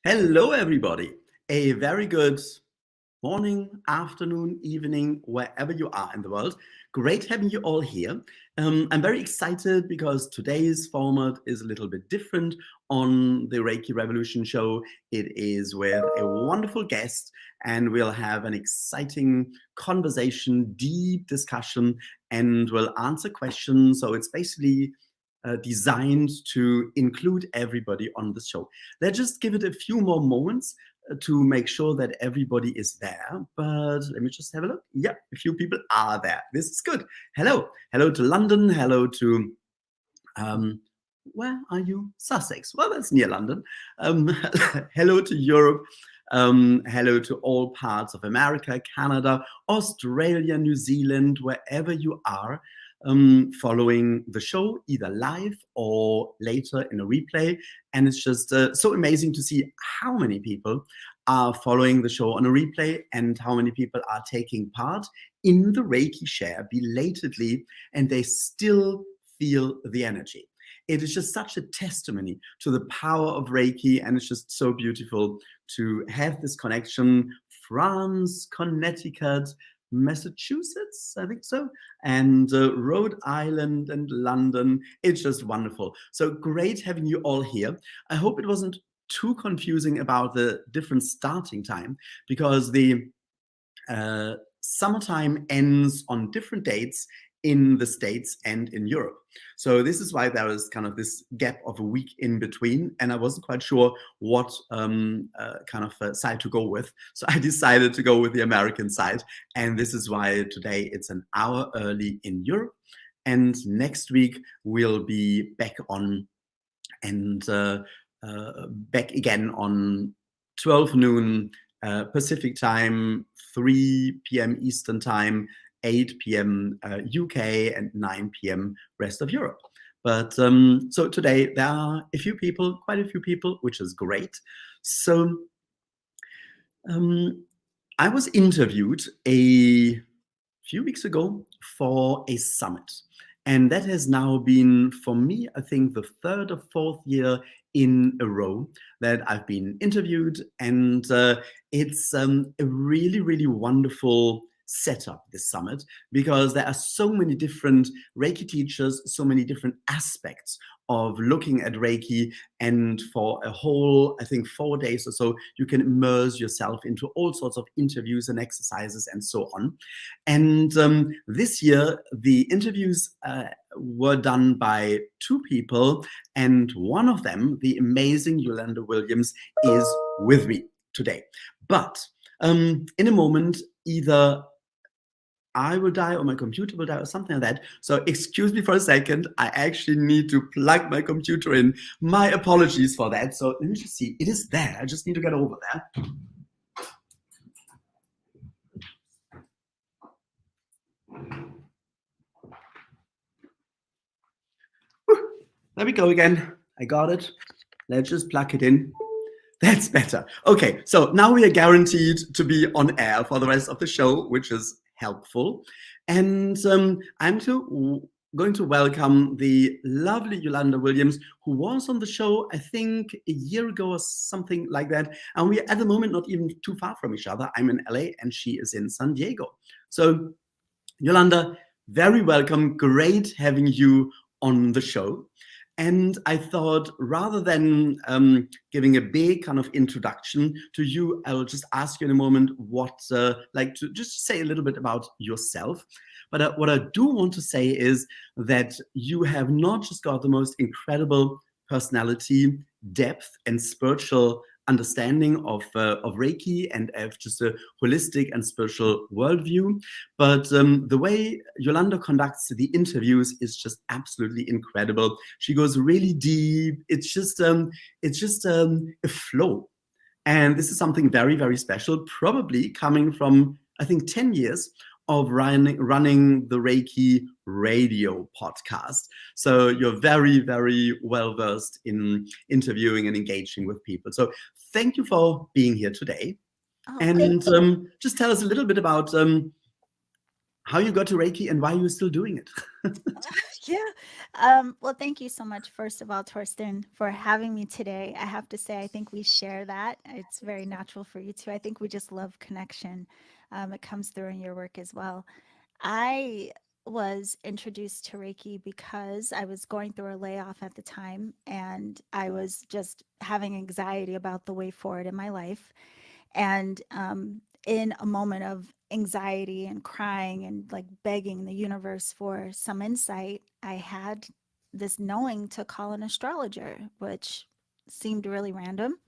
Hello, everybody. A very good morning, afternoon, evening, wherever you are in the world. Great having you all here. I'm very excited because today's format is a little bit different on the Reiki Revolution show. It is with a wonderful guest, and we'll have an exciting conversation, deep discussion, and we'll answer questions. So it's basically designed to include everybody on the show. Let's just give it a few more moments to make sure that everybody is there. But let me just have a look. Yeah, a few people are there. This is good. Hello. Hello to London. Hello to, where are you? Sussex. Well, that's near London. Hello to Europe. Hello to all parts of America, Canada, Australia, New Zealand, wherever you are. Following the show either live or later in a replay. And it's just so amazing to see how many people are following the show on a replay and how many people are taking part in the Reiki share belatedly, and they still feel the energy. It is just such a testimony to the power of Reiki, and it's just so beautiful to have this connection. France, Connecticut, Massachusetts, I think so, and Rhode Island and London. It's just wonderful. So great having you all here. I hope it wasn't too confusing about the different starting time, because the summertime ends on different dates in the States and in Europe. So this is why there is kind of this gap of a week in between, and I wasn't quite sure what kind of side to go with. So I decided to go with the American side, and this is why today it's an hour early in Europe, and next week we'll be back on and back again on 12 noon Pacific time, 3 p.m. Eastern time, 8 p.m. UK, and 9 p.m. rest of Europe. But so today there are a few people, quite a few people, which is great. So I was interviewed a few weeks ago for a summit. And that has now been, for me, I think the third or fourth year in a row that I've been interviewed. And it's a really, really wonderful setup, this summit, because there are so many different Reiki teachers, so many different aspects of looking at Reiki, and for a whole, I think, 4 days or so, you can immerse yourself into all sorts of interviews and exercises and so on. And this year, the interviews were done by two people, and one of them, the amazing Yolanda Williams, is with me today. But in a moment, either I will die or my computer will die or something like that. So excuse me for a second. I actually need to plug my computer in. My apologies for that. So let me just see. It is there. I just need to get over there. There we go again. I got it. Let's just plug it in. That's better. Okay, so now we are guaranteed to be on air for the rest of the show, which is helpful. And I'm going to welcome the lovely Yolanda Williams, who was on the show, I think, a year ago or something like that. And we are at the moment not even too far from each other. I'm in LA and she is in San Diego. So Yolanda, very welcome. Great having you on the show. And I thought, rather than giving a big kind of introduction to you, I will just ask you in a moment to just say a little bit about yourself. But what I do want to say is that you have not just got the most incredible personality, depth, and spiritual understanding of Reiki and of just a holistic and spiritual worldview, but the way Yolanda conducts the interviews is just absolutely incredible. She goes really deep. It's just a flow, and this is something very, very special, probably coming from, I think, 10 years of running the Reiki radio podcast. So you're very, very well versed in interviewing and engaging with people. So thank you for being here today. And just tell us a little bit about how you got to Reiki and why you're still doing it. Yeah. Well, thank you so much, first of all, Torsten, for having me today. I have to say, I think we share that. It's very natural for you too. I think we just love connection. It comes through in your work as well. I was introduced to Reiki because I was going through a layoff at the time and I was just having anxiety about the way forward in my life. And in a moment of anxiety and crying and like begging the universe for some insight, I had this knowing to call an astrologer, which seemed really random.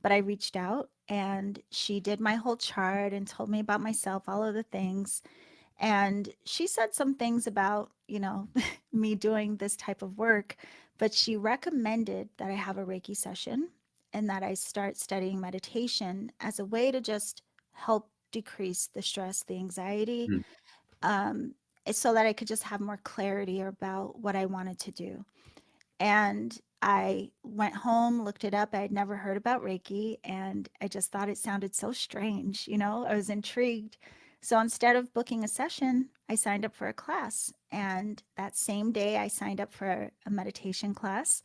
But I reached out and she did my whole chart and told me about myself, all of the things. And she said some things about, me doing this type of work, but she recommended that I have a Reiki session and that I start studying meditation as a way to just help decrease the stress, the anxiety, Mm, um, so that I could just have more clarity about what I wanted to do. And I went home, looked it up. I had never heard about Reiki, and I just thought it sounded so strange. I was intrigued. So instead of booking a session, I signed up for a class. And that same day, I signed up for a meditation class.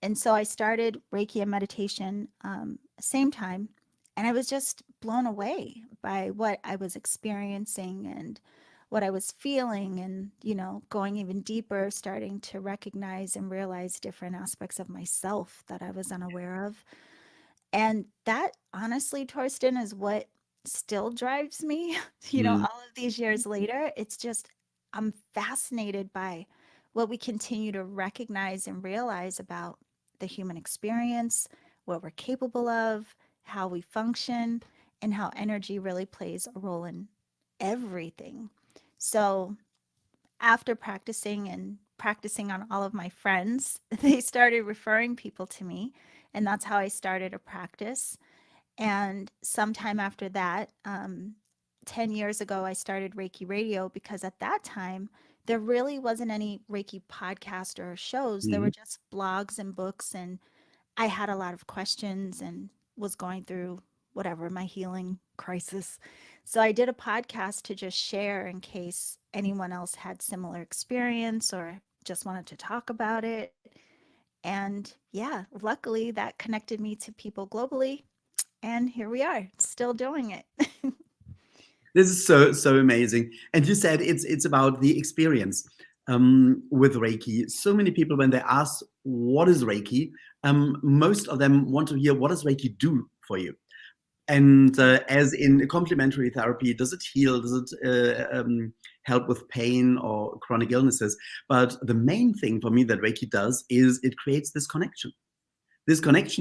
And so I started Reiki and meditation same time, and I was just blown away by what I was experiencing and what I was feeling, and going even deeper, starting to recognize and realize different aspects of myself that I was unaware of. And that honestly, Torsten, is what still drives me, mm, all of these years later. It's just, I'm fascinated by what we continue to recognize and realize about the human experience, what we're capable of, how we function, and how energy really plays a role in everything. So, after practicing and practicing on all of my friends, they started referring people to me. And that's how I started a practice. And sometime after that, 10 years ago, I started Reiki Radio because at that time, there really wasn't any Reiki podcast or shows. There were mm. just blogs and books. And I had a lot of questions and was going through whatever my healing crisis. So I did a podcast to just share in case anyone else had similar experience or just wanted to talk about it. And yeah, luckily that connected me to people globally, and here we are, still doing it. This is so amazing. And you said it's about the experience with Reiki. So many people, when they ask what is Reiki, most of them want to hear what does Reiki do for you. And as in complementary therapy, does it heal? Does it help with pain or chronic illnesses? But the main thing for me that Reiki does is it creates this connection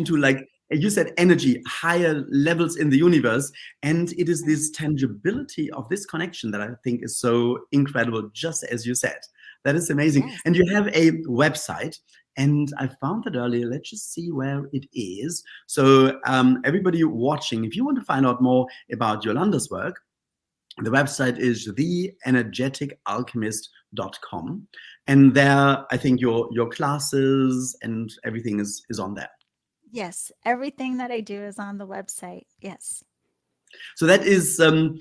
to, Yes. like you said, energy, higher levels in the universe. And it is this tangibility of this connection that I think is so incredible, just as you said. That is amazing. Yes. And you have a website, and I found it earlier. Let's just see where it is. So everybody watching, if you want to find out more about Yolanda's work, the website is theenergeticalchemist.com. And there, I think your classes and everything is on there. Yes. Everything that I do is on the website. Yes. So that is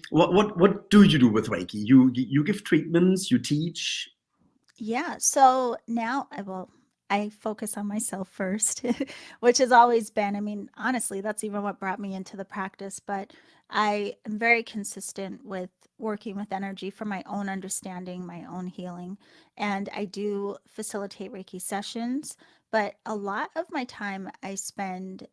what do you do with Reiki? You give treatments, you teach. Yeah. So now I focus on myself first, which has always been, I mean, honestly, that's even what brought me into the practice. But I am very consistent with working with energy for my own understanding, my own healing. And I do facilitate Reiki sessions. But a lot of my time I spend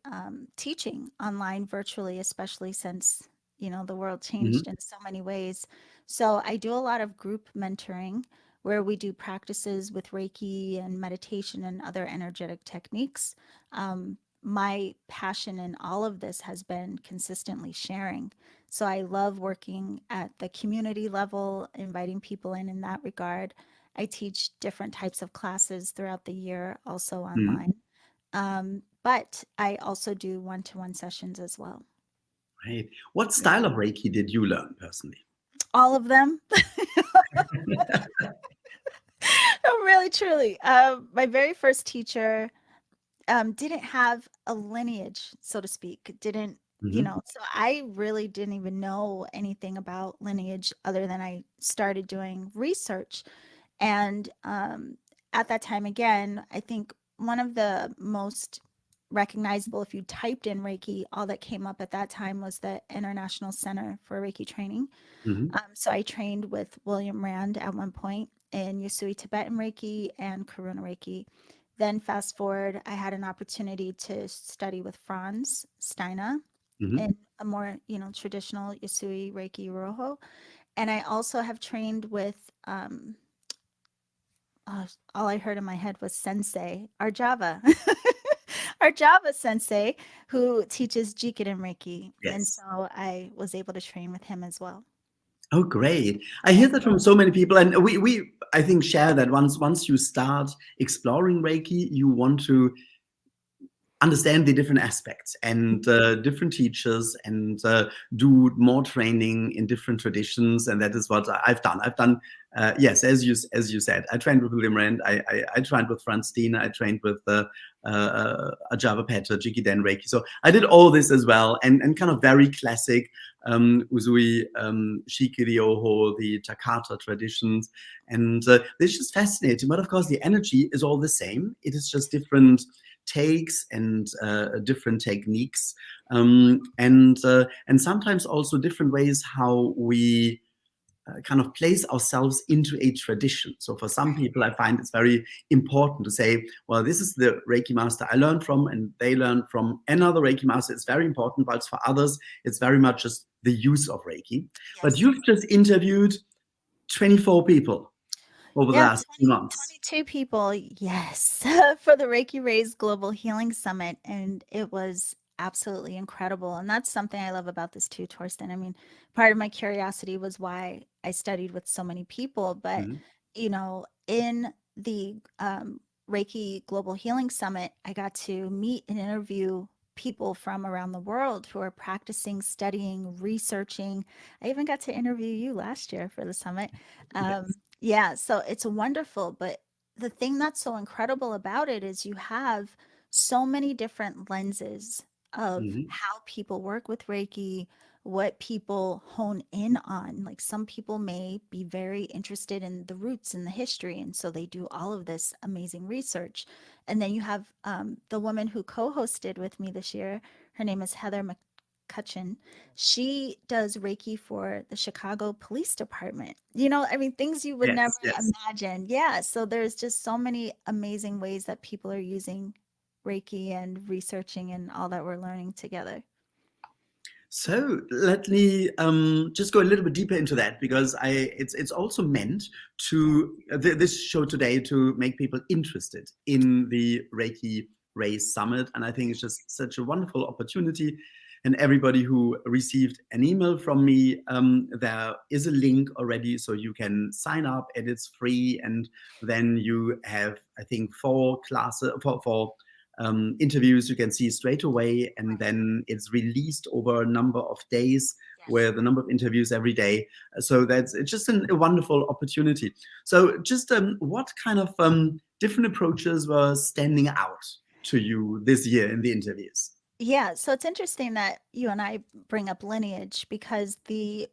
teaching online virtually, especially since, the world Mhm, changed in so many ways. So I do a lot of group mentoring where we do practices with Reiki and meditation and other energetic techniques. My passion in all of this has been consistently sharing. So I love working at the community level, inviting people in that regard. I teach different types of classes throughout the year, also mhm. online. But I also do one-to-one sessions as well. Right. What Yeah. style of Reiki did you learn personally? All of them. Really, truly. My very first teacher didn't have a lineage, so to speak. Didn't, Mhm, so I really didn't even know anything about lineage other than I started doing research. And at that time, again, I think one of the most recognizable, if you typed in Reiki, all that came up at that time was the International Center for Reiki Training. Hmm. So I trained with William Rand at one point in Yusui Tibetan Reiki and Karuna Reiki. Then fast forward, I had an opportunity to study with Franz Steiner Hmm. in a more, traditional Yusui Reiki Rojo. And I also have trained with, all I heard in my head was Sensei, our Java, our Java Sensei, who teaches Jikiden Reiki. And Yes. so I was able to train with him as well. Oh, great. I hear Yeah. that from so many people. And we I think, share that once you start exploring Reiki, you want to understand the different aspects and different teachers and do more training in different traditions, and that is what I've done. Yes, as you said, I trained with William Rand. I trained with Franz Steiner. I trained with Ajava Petra, Jikiden Reiki. So I did all this as well, and kind of very classic Usui, Shikiryoho, the Jakarta traditions, and it's just fascinating. But of course, the energy is all the same. It is just different takes and different techniques, and sometimes also different ways how we kind of place ourselves into a tradition. So for some people, I find it's very important to say, well, this is the Reiki master I learned from, and they learned from another Reiki master. It's very important, but for others, it's very much just the use of Reiki. But Yes. you've just interviewed 24 people over the Yeah, last few months. 22 people, yes, for the Reiki Rays Global Healing Summit. And it was absolutely incredible. And that's something I love about this too, Torsten. I mean, part of my curiosity was why I studied with so many people. But, Mhm. in the Reiki Global Healing Summit, I got to meet and interview people from around the world who are practicing, studying, researching. I even got to interview you last year for the summit. Um, Yes. yeah, so it's wonderful, but the thing that's so incredible about it is you have so many different lenses of Mhm. how people work with Reiki, what people hone in on. Like some people may be very interested in the roots and the history, and so they do all of this amazing research. And then you have the woman who co-hosted with me this year. Her name is Heather McCutcheon. She does Reiki for the Chicago Police Department. I mean, things you would never Yes. Yes. imagine. Yeah. So there's just so many amazing ways that people are using Reiki and researching and all that we're learning together. So let me just go a little bit deeper into that, because it's also meant Yeah. to this show today to make people interested in the Reiki Rays Summit, and I think it's just such a wonderful opportunity. And everybody who received an email from me, there is a link already, so you can sign up, and it's free. And then you have, I think, four classes, four interviews you can see straight away, and Right. then it's released over a number of days, Yes. where the number of interviews every day. So that's it's just a wonderful opportunity. So just what kind of different approaches were standing out to you this year in the interviews? Yeah, so it's interesting that you and I bring up lineage because the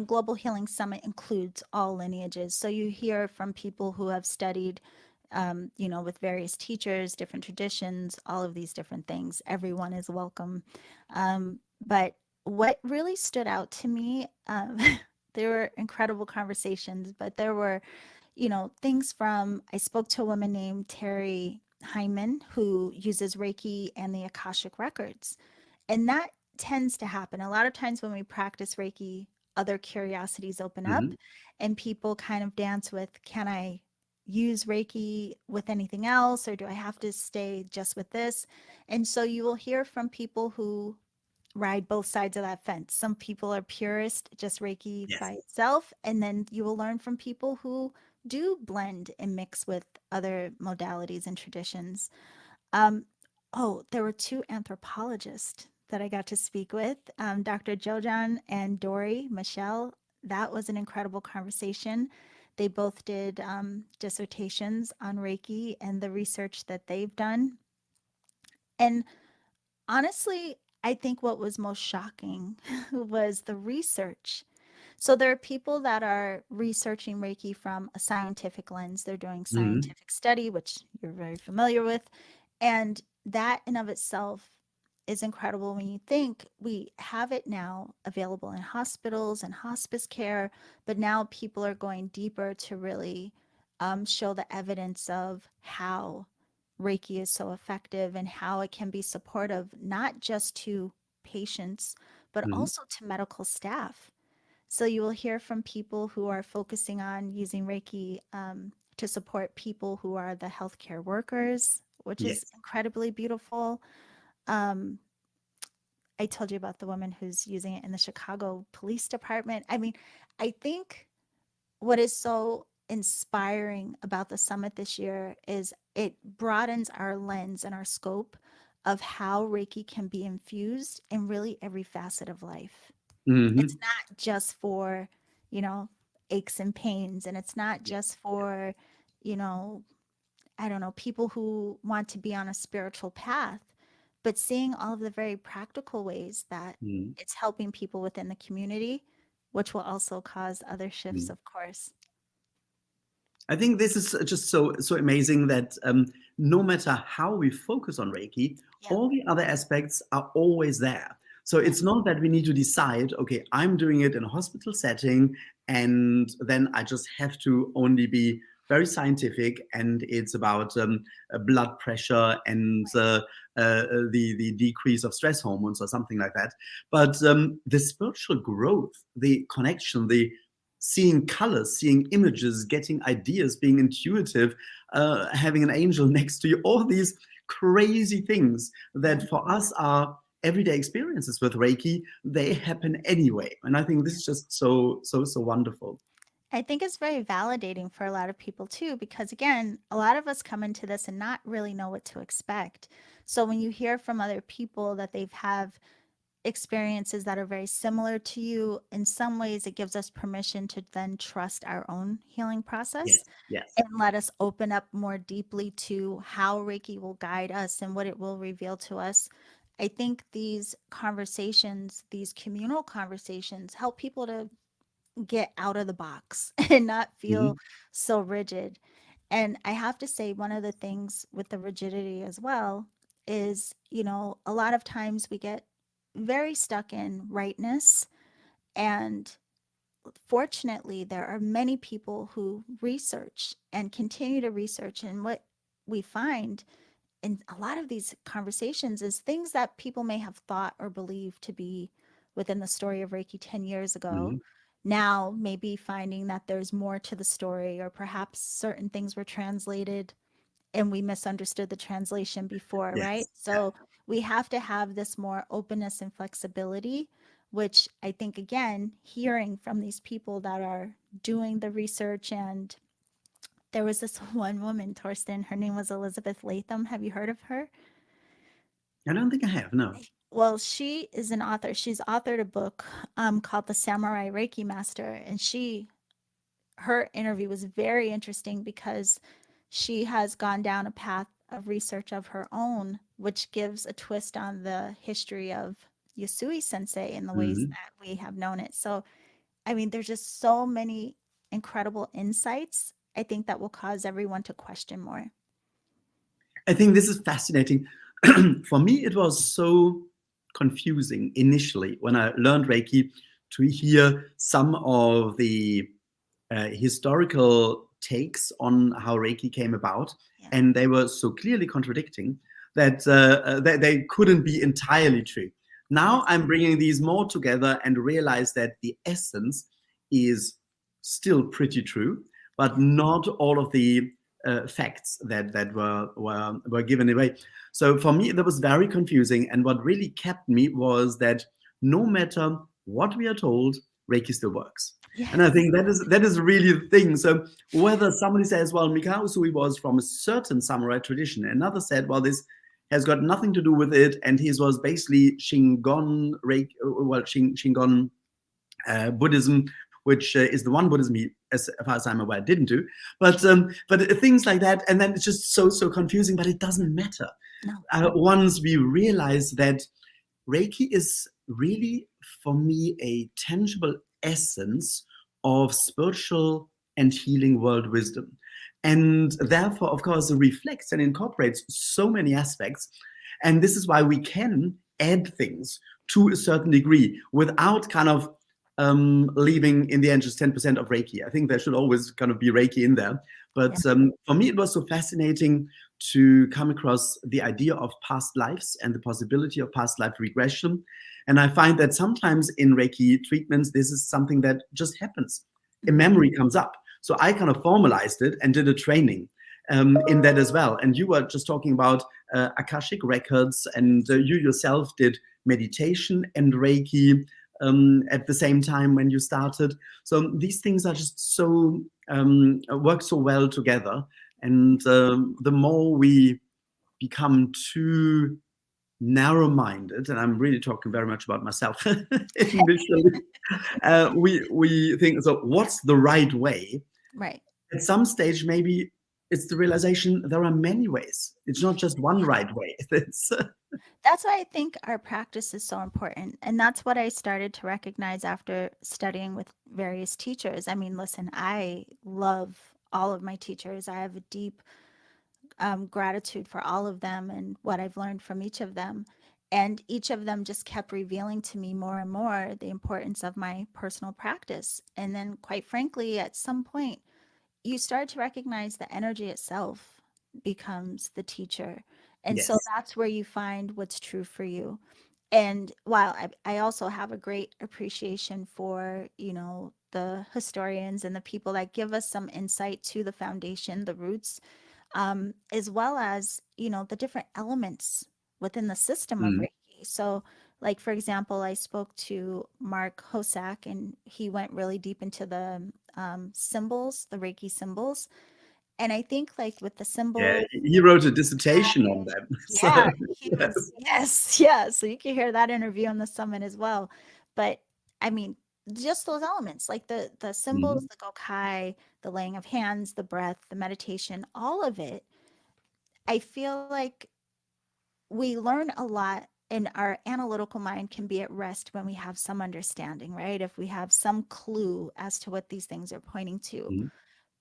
Global Healing Summit includes all lineages. So you hear from people who have studied, with various teachers, different traditions, all of these different things. Everyone is welcome. But what really stood out to me, there were incredible conversations, but there were things from I spoke to a woman named Terry Hyman who uses Reiki and the Akashic records. And that tends to happen. A lot of times when we practice Reiki, other curiosities open up Mhm. and people kind of dance with, can I use Reiki with anything else or do I have to stay just with this? And so you will hear from people who ride both sides of that fence. Some people are purist, just Reiki by Yes. itself, and then you will learn from people who do blend and mix with other modalities and traditions. Um, oh, there were two anthropologists that I got to speak with, Dr. Jojan and Dory Michelle. That was an incredible conversation. They both did dissertations on Reiki and the research that they've done. And honestly, I think what was most shocking was the research. So there are people that are researching Reiki from a scientific lens. They're doing Mhm. scientific study, which you're very familiar with. And that in of itself is incredible when you think we have it now available in hospitals and hospice care, but now people are going deeper to really show the evidence of how Reiki is so effective and how it can be supportive, not just to patients, but Mhm. also to medical staff. So you will hear from people who are focusing on using Reiki to support people who are the healthcare workers, which is Yes. incredibly beautiful. Um, I told you about the woman who's using it in the Chicago Police Department. I mean, I think what is so inspiring about the summit this year is it broadens our lens and our scope of how Reiki can be infused in really every facet of life. It's Mhm. not just for, you know, aches and pains, and it's not Yes. just for, you know, I don't know, people who want to be on a spiritual path, but seeing all of the very practical ways that Mhm. it's helping people within the community, which will also cause other shifts, Mhm. of course. I think this is just so amazing that no matter how we focus on Reiki, Yeah, all the other aspects are always there. So yeah, it's not that we need to decide, okay, I'm doing it in a hospital setting, and then I just have to only be very scientific, and it's about blood pressure and right. the decrease of stress hormones or something like that. But the spiritual growth, the connection, the seeing colors, seeing images, getting ideas, being intuitive, having an angel next to you, all these crazy things Yeah. that for us are everyday experiences with Reiki, they happen anyway. And I think this is just so wonderful. I think it's very validating for a lot of people too, because again, a lot of us come into this and not really know what to expect. So when you hear from other people that they've have experiences that are very similar to you, in some ways it gives us permission to then trust our own healing process Yes, yes. and let us open up more deeply to how Reiki will guide us and what it will reveal to us. I think these conversations, these communal conversations, help people to get out of the box and not feel Mhm. so rigid. And I have to say, one of the things with the rigidity as well is, a lot of times we get very stuck in rightness. And fortunately, there are many people who research and continue to research. And what we find in a lot of these conversations is things that people may have thought or believed to be within the story of Reiki 10 years ago. Mhm. Now, maybe finding that there's more to the story, or perhaps certain things were translated and we misunderstood the translation before, right? Yes. Yeah. So we have to have this more openness and flexibility, which I think, again, hearing from these people that are doing the research. And there was this one woman, Torsten, her name was Elizabeth Latham. Have you heard of her? I don't think I have, no. Well, she is an author. She's authored a book called The Samurai Reiki Master, and her interview was very interesting because she has gone down a path of research of her own, which gives a twist on the history of Yasui Sensei in the ways Mhm. that we have known it. So, I mean, there's just so many incredible insights. I think that will cause everyone to question more. I think this is fascinating. For me, it was so confusing initially when I learned Reiki to hear some of the historical takes on how Reiki came about, Yeah. and they were so clearly contradicting that they couldn't be entirely true. Now Yes. I'm bringing these more together and realize that the essence is still pretty true, but Yeah. not all of the facts that were given away. So for me, that was very confusing. And what really kept me was that no matter what we are told, Reiki still works. And I Yes. think that is really the thing. So whether somebody says, well, Mikao Usui was from a certain samurai tradition, another said, well, this has got nothing to do with it, and his was basically Shingon Reiki, well, Shingon Buddhism, which is the one Buddhism he, as far as I'm aware, didn't do. But things like that, and then it's just so confusing. But it doesn't matter No. once we realize that Reiki is really, for me, a tangible essence of spiritual and healing world wisdom. And therefore, of course, it reflects and incorporates so many aspects. And this is why we can add things to a certain degree without kind of leaving in the end just 10% of Reiki. I think there should always kind of be Reiki in there. But for me, it was so fascinating to come across the idea of past lives and the possibility of past life regression. And I find that sometimes in Reiki treatments, this is something that just happens. A memory comes up. So I kind of formalized it and did a training in that as well. And you were just talking about Akashic records, and you yourself did meditation and Reiki at the same time when you started. So these things are just so work so well together. And the more we become too narrow-minded, and I'm really talking very much about myself initially, we think, so what's the right way? Right. At some stage, maybe it's the realization there are many ways. It's not just one right way. That's why I think our practice is so important. And that's what I started to recognize after studying with various teachers. I mean, listen, I love all of my teachers. I have a deep gratitude for all of them and what I've learned from each of them. And each of them just kept revealing to me more and more the importance of my personal practice. And then, quite frankly, at some point, you start to recognize the energy itself becomes the teacher. And so Yes. that's where you find what's true for you. And while I also have a great appreciation for, the historians and the people that give us some insight to the foundation, the roots, as well as, the different elements within the system of Mm. Reiki. So, like, for example, I spoke to Mark Hosak, and he went really deep into the symbols, the Reiki symbols. And I think, like, with the Yeah, symbols, he wrote a dissertation on them. yeah, So he was, yes, yeah. So you can hear that interview on the summit as well. But I mean, just those elements, like the symbols, mm, the gokai, the laying of hands, the breath, the meditation, all of it, I feel like we learn a lot, and our analytical mind can be at rest when we have some understanding, right? If we have some clue as to what these things are pointing to. mm,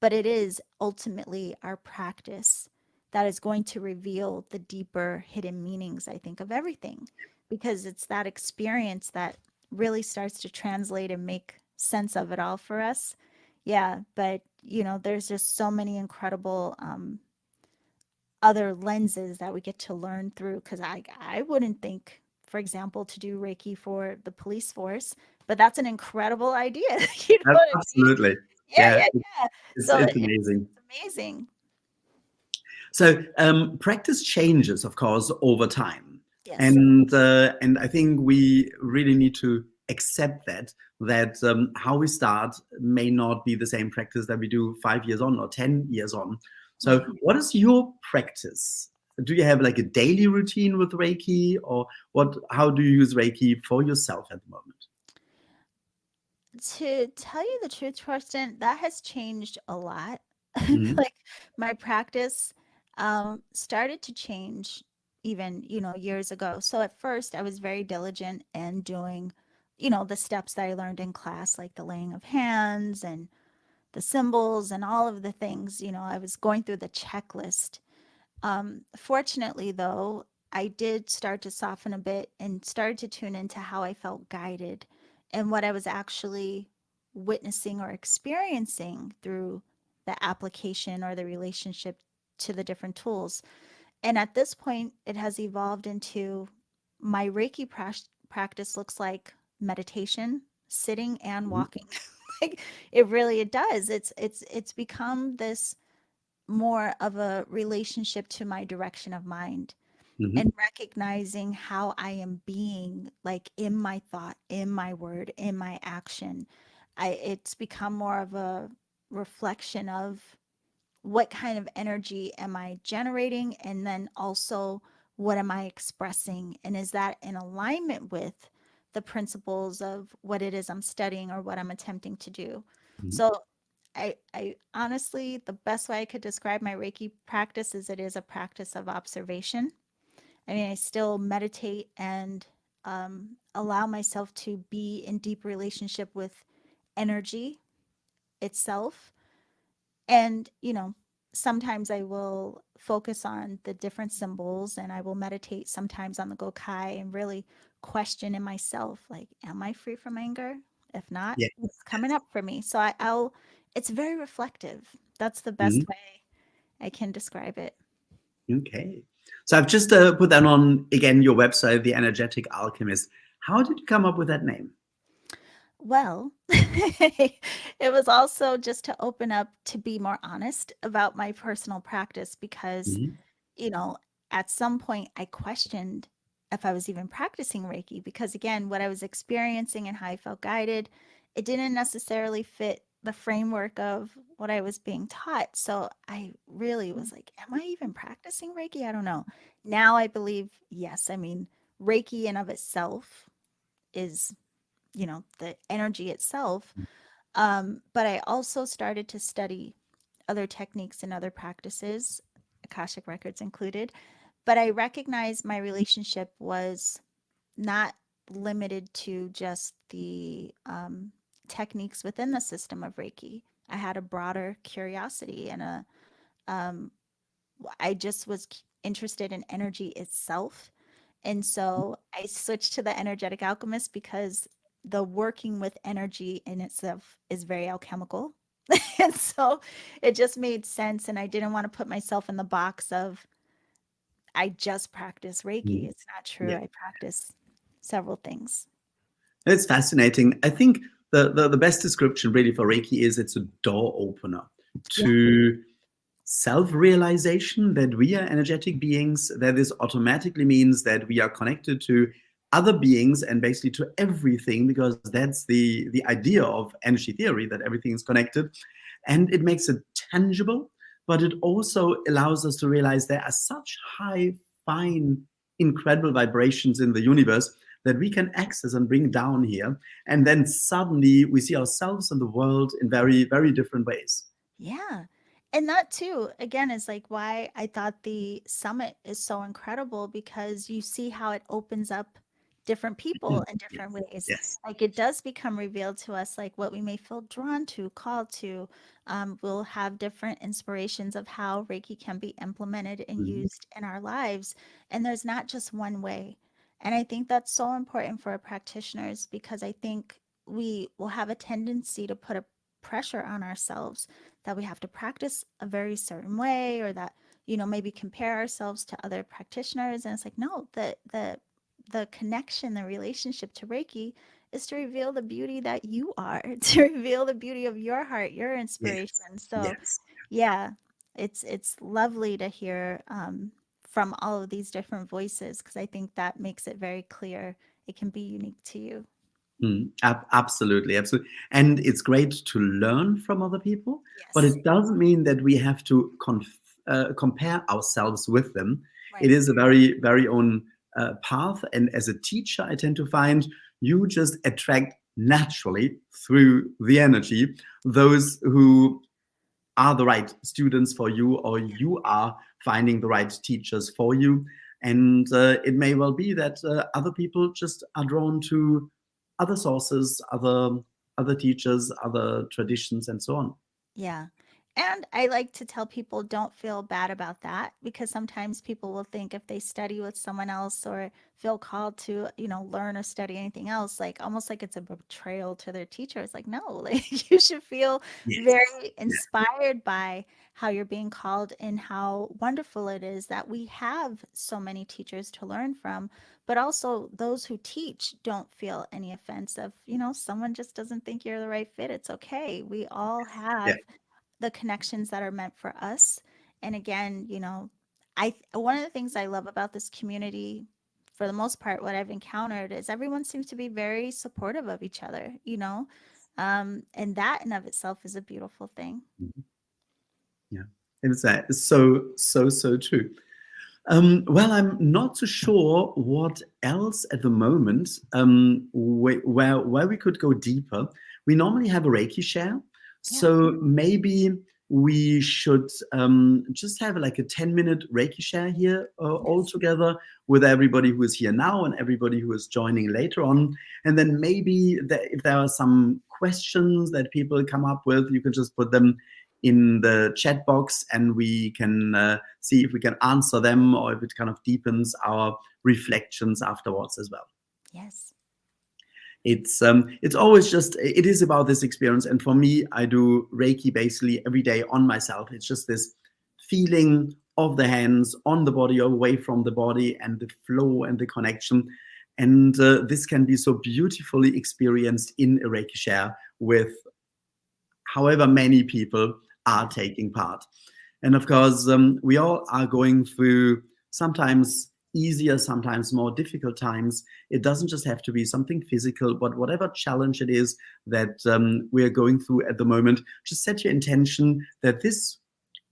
But it is ultimately our practice that is going to reveal the deeper hidden meanings, I think, of everything, because it's that experience that really starts to translate and make sense of it all for us. Yeah, but there's just so many incredible other lenses that we get to learn through, because I wouldn't think, for example, to do Reiki for the police force, but that's an incredible idea. You know what I mean? absolutely. Yeah, Yeah, yeah, yeah. So it's amazing. it's amazing. So practice changes, of course, over time, Yes. and I think we really need to accept that how we start may not be the same practice that we do 5 years on or 10 years on. So, Right. what is your practice? Do you have like a daily routine with Reiki, or what? How do you use Reiki for yourself at the moment? To tell you the truth, Torsten, that has changed a lot. Mhm. Like, my practice started to change even, years ago. So at first I was very diligent in doing, the steps that I learned in class, like the laying of hands and the symbols and all of the things. I was going through the checklist. Fortunately, though, I did start to soften a bit and started to tune into how I felt guided and what I was actually witnessing or experiencing through the application or the relationship to the different tools. And at this point, it has evolved into my Reiki practice looks like meditation, sitting and Mhm. walking. Like, it does. It's become this more of a relationship to my direction of mind, Mhm. and recognizing how I am being, like, in my thought, in my word, in my action. It's become more of a reflection of what kind of energy am I generating, and then also what am I expressing, and is that in alignment with the principles of what it is I'm studying or what I'm attempting to do. Mhm. So I honestly, the best way I could describe my Reiki practice is it is a practice of observation. I mean, I still meditate and allow myself to be in deep relationship with energy itself. And, sometimes I will focus on the different symbols and I will meditate sometimes on the Gokai and really question in myself, like, am I free from anger? If not, Yeah. what's coming up for me? So it's very reflective. That's the Mhm. best way I can describe it. Okay. So I've just put that on again your website, The Energetic Alchemist. How did you come up with that name? Well, it was also just to open up to be more honest about my personal practice because, Mhm. you know, at some point I questioned if I was even practicing Reiki because, again, what I was experiencing and how I felt guided, it didn't necessarily fit the framework of what I was being taught. So I really was like, am I even practicing Reiki? I don't know. Now I believe, yes. I mean, Reiki in of itself is, the energy itself. But I also started to study other techniques and other practices, Akashic records included. But I recognized my relationship was not limited to just the techniques within the system of Reiki. I had a broader curiosity and um, I just was interested in energy itself. And so I switched to the energetic alchemist because the working with energy in itself is very alchemical. And so it just made sense. And I didn't want to put myself in the box of I just practice Reiki. Mhm. It's not true. Yeah. I practice several things. It's fascinating. I think the best description really for Reiki is it's a door opener Yeah. to self-realization that we are energetic beings, that this automatically means that we are connected to other beings and basically to everything, because that's the idea of energy theory, that everything is connected. And it makes it tangible, but it also allows us to realize there are such high, fine, incredible vibrations in the universe that we can access and bring down here. And then suddenly we see ourselves and the world in very, very different ways. Yeah. And that too, again, is like why I thought the summit is so incredible because you see how it opens up different people Mhm. in different Yes. ways. Yes. Like it does become revealed to us, like what we may feel drawn to, called to. We'll have different inspirations of how Reiki can be implemented and Mhm. used in our lives. And there's not just one way. And I think that's so important for our practitioners because I think we will have a tendency to put a pressure on ourselves that we have to practice a very certain way or that maybe compare ourselves to other practitioners, and it's like no, the connection, the relationship to Reiki is to reveal the beauty that you are, to reveal the beauty of your heart, your Yes. inspiration. So Yes. yeah, it's lovely to hear from all of these different voices because I think that makes it very clear it can be unique to you. Absolutely, absolutely. And it's great to learn from other people, but Yes. it doesn't mean that we have to compare ourselves with them. It Right. is a very, very own path. And as a teacher, I tend to find you just attract naturally through the energy those who are the right students for you, or you are finding the right teachers for you. And it may well be that other people just are drawn to other sources, other teachers, other traditions, and so on. Yeah. And I like to tell people don't feel bad about that because sometimes people will think if they study with someone else or feel called to, learn or study anything else, like almost like it's a betrayal to their teacher. It's like, no, like you should feel Yes. very Yeah. inspired by how you're being called and how wonderful it is that we have so many teachers to learn from. But also those who teach don't feel any offense of, someone just doesn't think you're the right fit. It's okay. We all Yeah. have the connections that are meant for us. And again, I one of the things I love about this community, for the most part, what I've encountered is everyone seems to be very supportive of each other. And that in of itself is a beautiful thing. Mhm. Yeah. It's so true. Well, I'm not so sure what else at the moment, where we could go deeper. We normally have a Reiki share, Yeah. so maybe we should just have like a 10-minute Reiki share here all Yes. together with everybody who is here now and everybody who is joining later on. And then maybe if there are some questions that people come up with, you can just put them in the chat box, and we can see if we can answer them, or if it kind of deepens our reflections afterwards as well. Yes. It's always just, it is about this experience. And for me, I do Reiki basically every day on myself. It's just this feeling of the hands on the body, away from the body, and the flow and the connection. And this can be so beautifully experienced in a Reiki share with however many people are taking part. And of course, we all are going through sometimes easier, sometimes more difficult times. It doesn't just have to be something physical, but whatever challenge it is that we are going through at the moment, just set your intention that this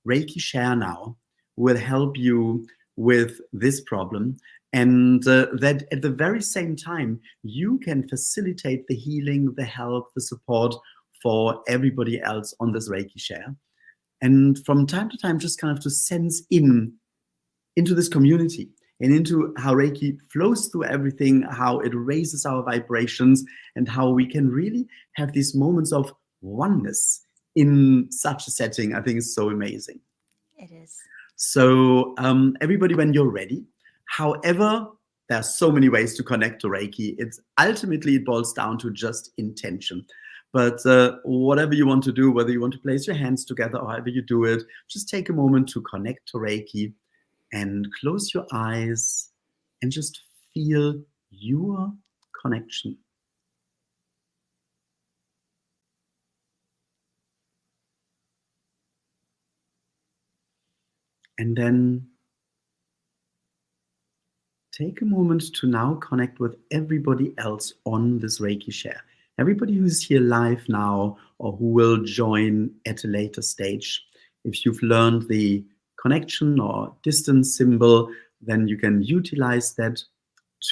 Reiki share now will help you with this problem, and that at the very same time, you can facilitate the healing, the help, the support for everybody else on this Reiki share. And from time to time, just kind of to sense into this community and into how Reiki flows through everything, how it raises our vibrations, and how we can really have these moments of oneness in such a setting. I think is so amazing. It is. So everybody, when you're ready, however, there are so many ways to connect to Reiki. It's ultimately, it boils down to just intention. But whatever you want to do, whether you want to place your hands together or however you do it, just take a moment to connect to Reiki and close your eyes and just feel your connection. And then take a moment to now connect with everybody else on this Reiki share. Everybody who's here live now or who will join at a later stage. If you've learned the connection or distance symbol, then you can utilize that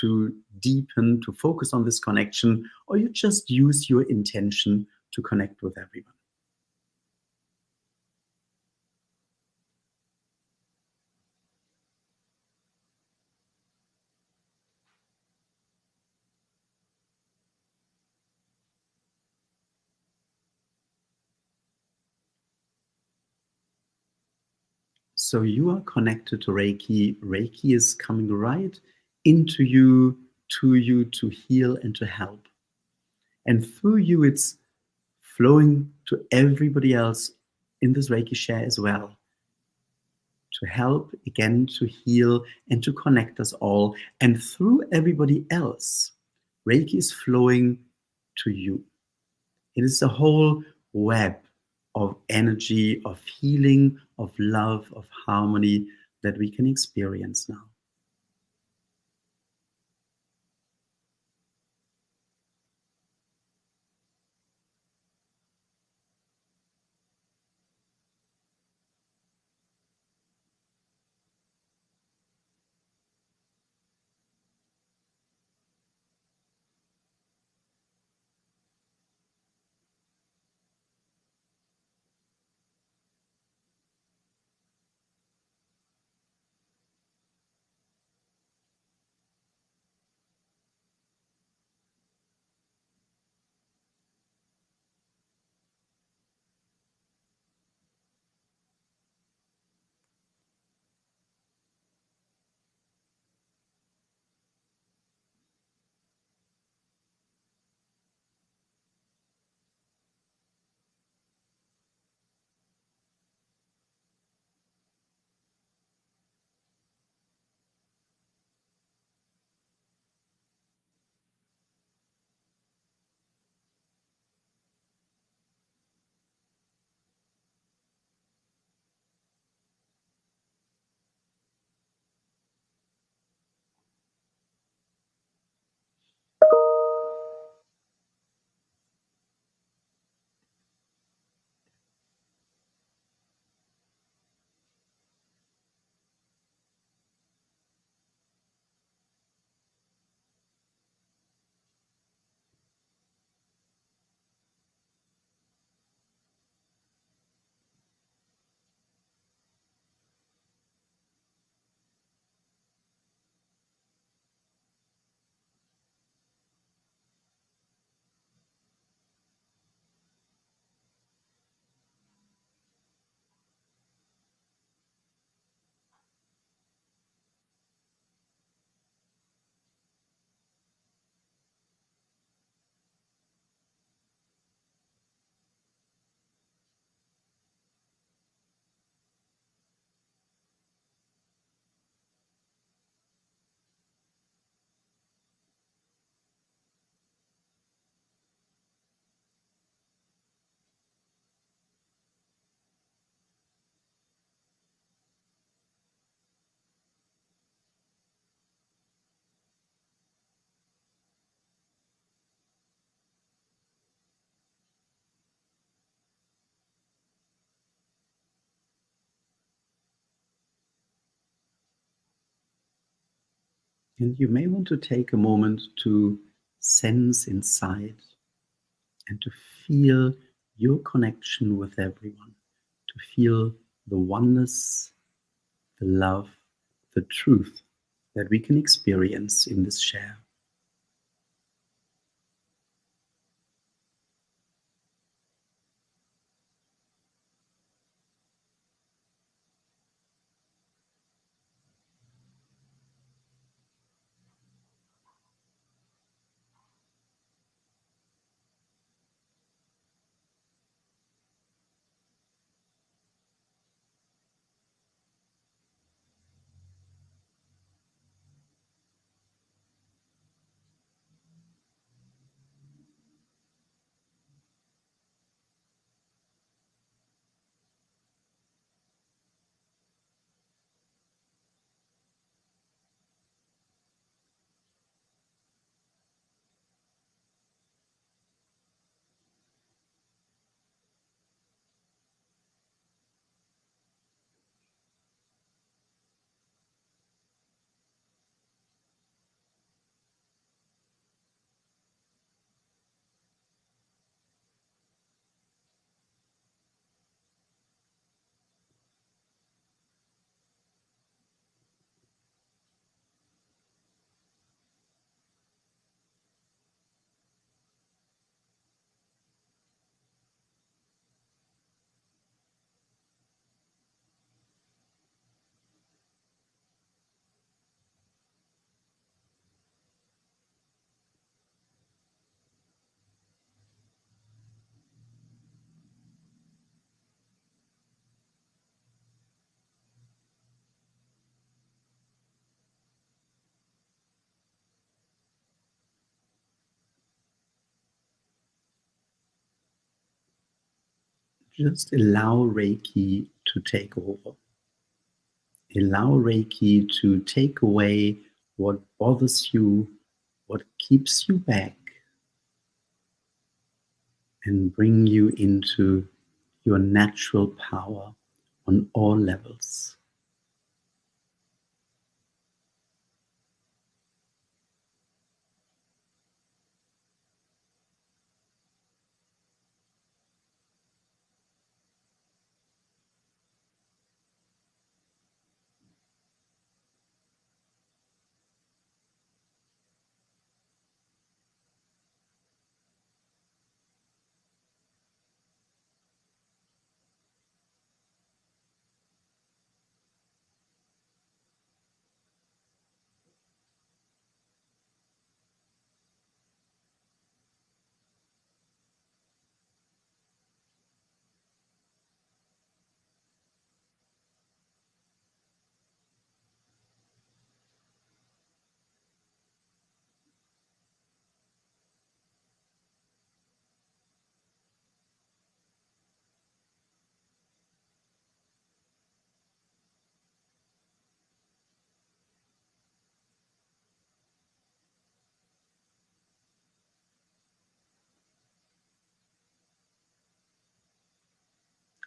to deepen, to focus on this connection, or you just use your intention to connect with everyone. So you are connected to Reiki. Reiki is coming right into you, to heal and to help. And through you, it's flowing to everybody else in this Reiki share as well, to help, again, to heal and to connect us all. And through everybody else, Reiki is flowing to you. It is a whole web of energy, of healing, of love, of harmony that we can experience now. And you may want to take a moment to sense inside and to feel your connection with everyone, to feel the oneness, the love, the truth that we can experience in this share. Just allow Reiki to take over. Allow Reiki to take away what bothers you, what keeps you back, and bring you into your natural power on all levels.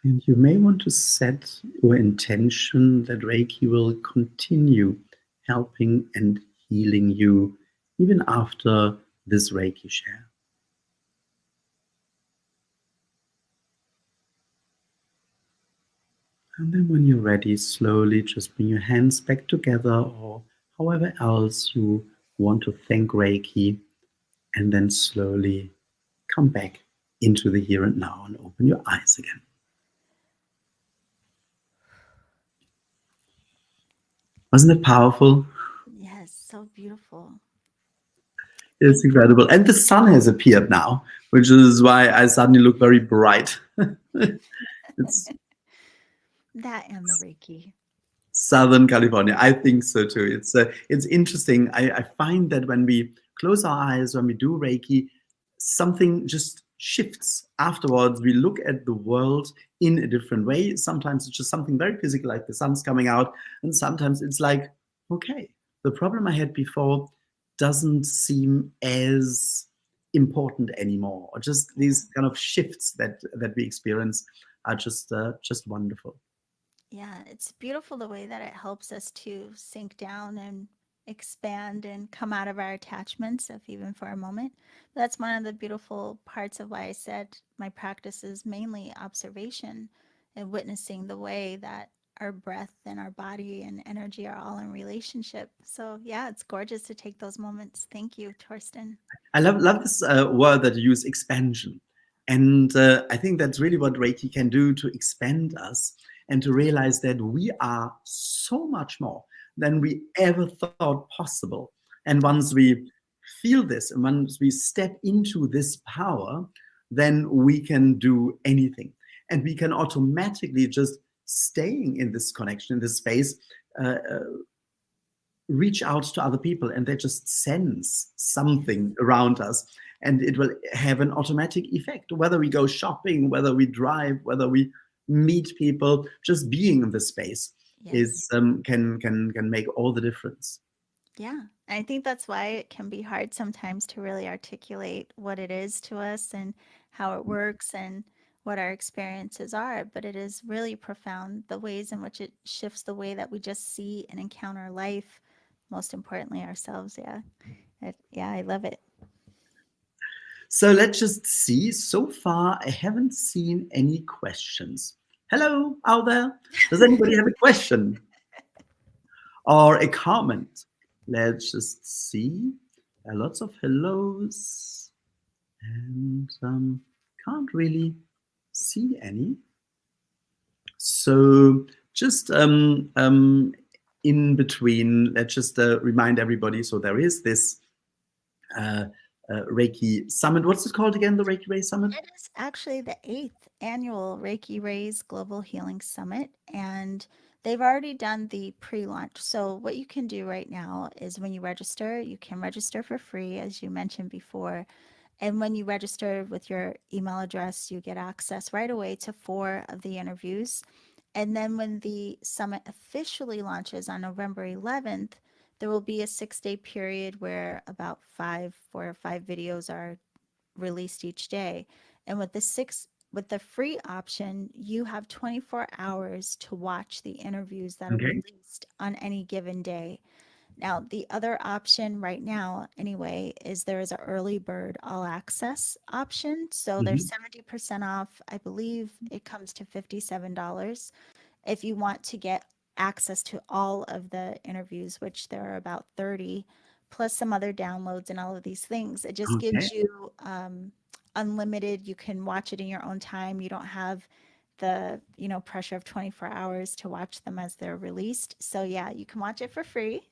And you may want to set your intention that Reiki will continue helping and healing you even after this Reiki share. And then when you're ready, slowly just bring your hands back together, or however else you want to thank Reiki, and then slowly come back into the here and now and open your eyes again. Wasn't it powerful? Yes, so beautiful. It's incredible. And the sun has appeared now, which is why I suddenly look very bright. It's That and the Reiki. Southern California. I think so too. It's interesting. I find that when we close our eyes, when we do Reiki, something just shifts afterwards. We look at the world in a different way. Sometimes it's just something very physical, like the sun's coming out, and sometimes it's like, okay, the problem I had before doesn't seem as important anymore. Or just these kind of shifts that we experience are just wonderful. Yeah, it's beautiful the way that it helps us to sink down and expand and come out of our attachments, if even for a moment. That's one of the beautiful parts of why I said my practice is mainly observation and witnessing the way that our breath and our body and energy are all in relationship. So yeah, it's gorgeous to take those moments. Thank you, Torsten. I love this word that you use, expansion. And I think that's really what Reiki can do, to expand us and to realize that we are so much more than we ever thought possible. And once we feel this, and once we step into this power, then we can do anything. And we can automatically, just staying in this connection, in this space, reach out to other people, and they just sense something around us, and it will have an automatic effect. Whether we go shopping, whether we drive, whether we meet people, just being in this space is can make all the difference. Yeah. I think that's why it can be hard sometimes to really articulate what it is to us and how it works and what our experiences are. But it is really profound, the ways in which it shifts the way that we just see and encounter life, most importantly, ourselves. Yeah. I love it. So let's just see. So far, I haven't seen any questions. Hello out there. Does anybody have a question or a comment? Let's just see. Lots of hellos, and can't really see any. So just in between, let's just remind everybody. So there is this Reiki Summit. What's it called again, the Reiki Rays Summit? It is actually the 8th annual Reiki Rays Global Healing Summit, and they've already done the pre-launch. So what you can do right now is when you register, you can register for free, as you mentioned before. And when you register with your email address, you get access right away to 4 of the interviews. And then when the summit officially launches on November 11th, there will be a 6-day period where about 4 or 5 videos are released each day. And with the free option, you have 24 hours to watch the interviews that are released on any given day. Now, the other option right now, anyway, is there is an early bird all access option. So there's 70% off. I believe it comes to $57 if you want to get access to all of the interviews, which there are about 30, plus some other downloads and all of these things. It just gives you unlimited. You can watch it in your own time. You don't have the pressure of 24 hours to watch them as they're released. So yeah, you can watch it for free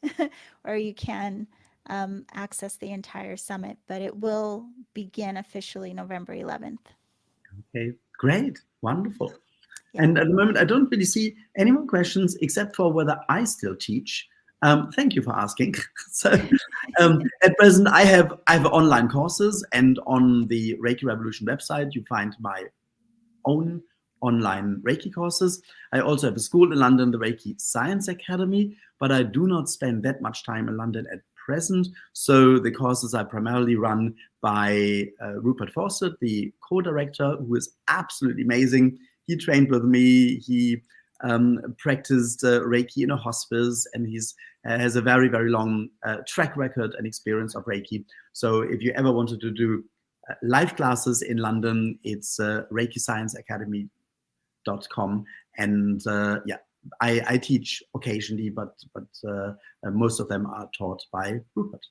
or you can access the entire summit, but it will begin officially November 11th. Okay, great, wonderful. Yeah. And at the moment, I don't really see any more questions except for whether I still teach. Thank you for asking. So at present, I have online courses, and on the Reiki Revolution website, you find my own online Reiki courses. I also have a school in London, the Reiki Science Academy, but I do not spend that much time in London at present. So the courses are primarily run by Rupert Fawcett, the co-director, who is absolutely amazing. He trained with me. He practiced Reiki in a hospice, and he's has a very, very long track record and experience of Reiki. So if you ever wanted to do live classes in London, it's ReikiScienceAcademy.com, and I teach occasionally, but most of them are taught by Rupert.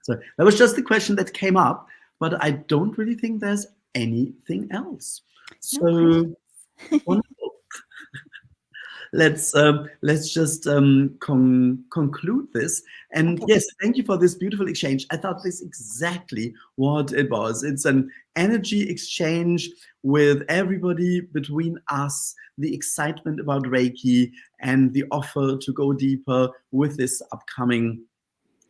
So that was just the question that came up, but I don't really think there's anything else. So wonderful. Let's just conclude this. And yes, thank you for this beautiful exchange. I thought this exactly what it was. It's an energy exchange with everybody between us, the excitement about Reiki, and the offer to go deeper with this upcoming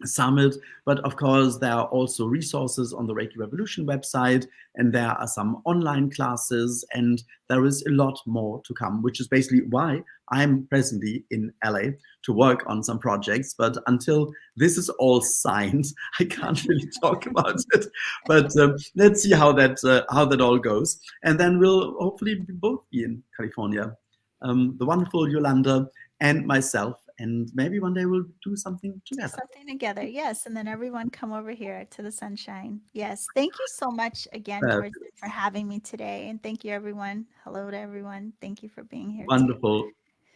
summit. But of course, there are also resources on the Reiki Revolution website, and there are some online classes, and there is a lot more to come, which is basically why I'm presently in LA to work on some projects. But until this is all signed, I can't really talk about it. But let's see how that all goes, and then we'll hopefully both be in California. The wonderful Yolanda and myself and maybe one day we'll do something Do together. something together. Yes. And then everyone come over here to the sunshine. Yes. Thank you so much again, Uh, Torsten, for having me today. And thank you, everyone. Hello to everyone. Thank you for being here too. Wonderful.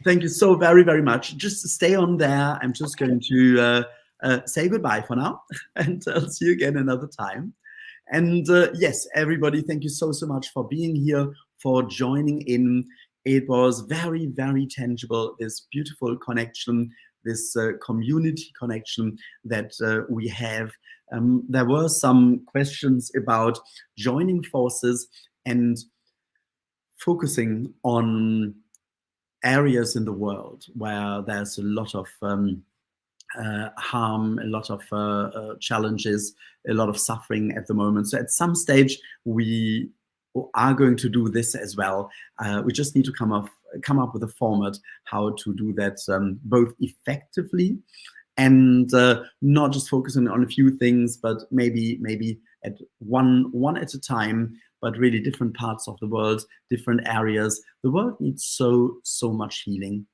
Thank you so very, very much. Just stay on there. I'm just going to say goodbye for now, and I'll see you again another time. And yes, everybody, thank you so, so much for being here, for joining in. It was very, very tangible, this beautiful connection, this community connection that we have. There were some questions about joining forces and focusing on areas in the world where there's a lot of harm, a lot of challenges, a lot of suffering at the moment. So at some stage, we are going to do this as well. We just need to come up with a format how to do that both effectively and not just focusing on a few things, but maybe at one at a time, but really different parts of the world, different areas. The world needs so much healing.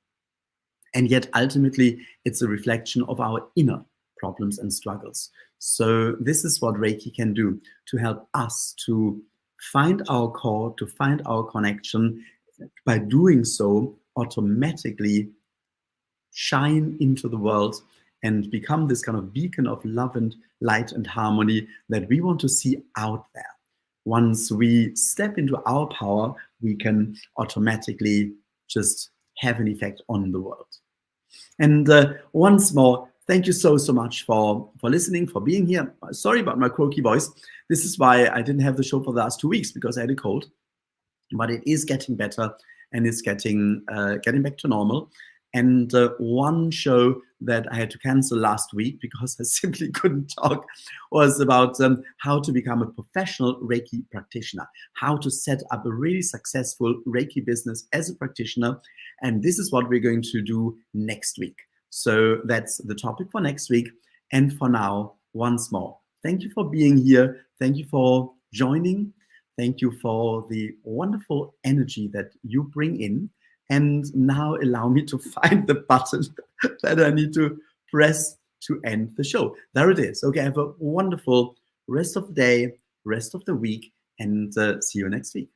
And yet ultimately it's a reflection of our inner problems and struggles. So this is what Reiki can do to help us to find our core, to find our connection. By doing so, automatically shine into the world and become this kind of beacon of love and light and harmony that we want to see out there. Once we step into our power, we can automatically just have an effect on the world. And once more, thank you so much for listening, for being here. Sorry about my croaky voice. This is why I didn't have the show for the last 2 weeks, because I had a cold. But it is getting better, and it's getting back to normal. And one show that I had to cancel last week because I simply couldn't talk was about how to become a professional Reiki practitioner, how to set up a really successful Reiki business as a practitioner. And this is what we're going to do next week. So that's the topic for next week. And for now, once more, thank you for being here. Thank you for joining. Thank you for the wonderful energy that you bring in. And now allow me to find the button that I need to press to end the show. There it is. Okay, have a wonderful rest of the day, rest of the week, and see you next week.